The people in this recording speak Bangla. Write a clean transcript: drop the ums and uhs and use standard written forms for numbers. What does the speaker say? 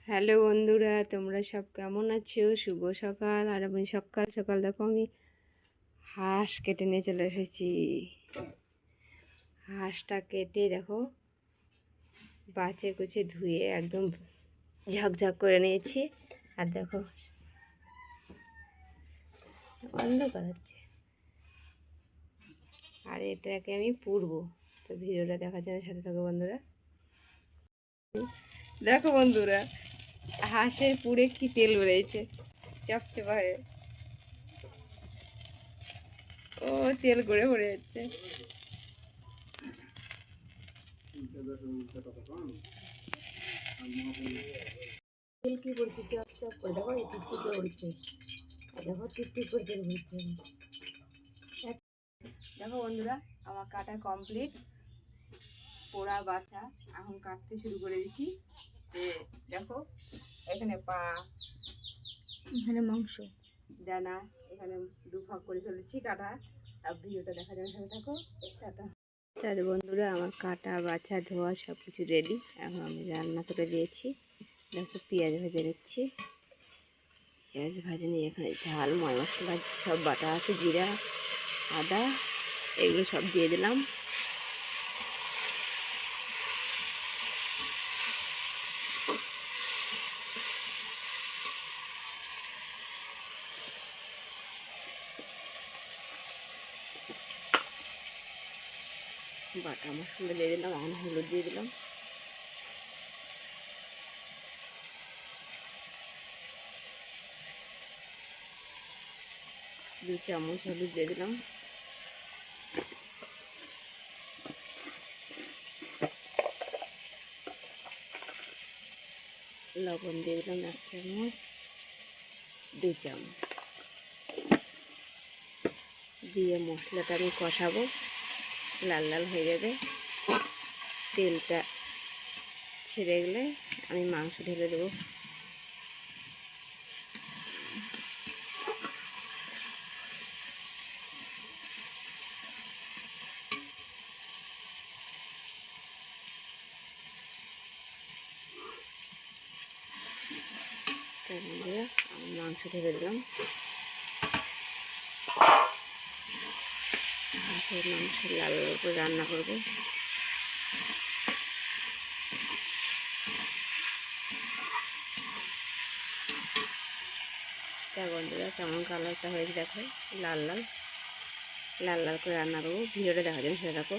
হ্যালো বন্ধুরা, তোমরা সব কেমন আছো? শুভ সকাল। আর আমি সকাল সকাল দেখো আমি হাঁস কেটে নিয়ে চলে এসেছি। হাঁসটা কেটে দেখো বাছে কুচে ধুয়ে একদম ঝকঝক করে নিয়েছি। আর দেখো অন্ধকার হচ্ছে, আর এটাকে আমি পুড়বো। তো ভিডিওটা দেখার জন্য সাথে থাকো বন্ধুরা। দেখো বন্ধুরা, হাঁসের পুড়ে কি তেল বেরিয়েছে চপচপা হয়ে। ও তেল গড়ে পড়ে যাচ্ছে। তেল কি বলছে, চপ চপ করে দেখো, এই টিপ করে উঠছে। দেখো টিপ করে তেল উঠছে। দেখো বন্ধুরা, আমার কাটা কমপ্লিট, পোড়া বাছা। এখন কাটতে শুরু করে দিচ্ছি। দেখো এখানে পা, এখানে মাংস, ডানা, এখানে দুভাগ করে ফেলেছি কাটা। আর ভিডিওটা দেখা যাবে, সাথে থাকো। টাটা। তাহলে বন্ধুরা, আমার কাটা বাছা ধোয়া সব কিছু রেডি। এখন আমি রান্না করে দিয়েছি। দেখো পেঁয়াজ ভেজে নিচ্ছি। পেঁয়াজ ভাজে নিয়ে এখানে ঝাল ময় মশলা সব বাটা আছে, জিরা আদা এগুলো সব দিয়ে দিলাম। বাটা মশলা দিয়ে দিলাম, এখন হলুদ দিয়ে দিলাম। দু চামচ হলুদ দিয়ে দিলাম। লবণ দিয়ে দিলাম 1 চামচ, 2 চামচ দিয়ে মশলাটা আমি কষাবো, লাল লাল হয়ে যাবে। তেলটা ছেড়ে গেলে আমি মাংস ঢেলে দেবো। আমি মাংস ঢেলে দিলাম। হাঁসের মাংস লাল লাল করে রান্না করবো। তা বন্ধুরা, কেমন কালারটা হয়েছে দেখো, লাল লাল লাল লাল করে রান্না করবো। ভিডিওটা দেখা যাবে, সেটা দেখো।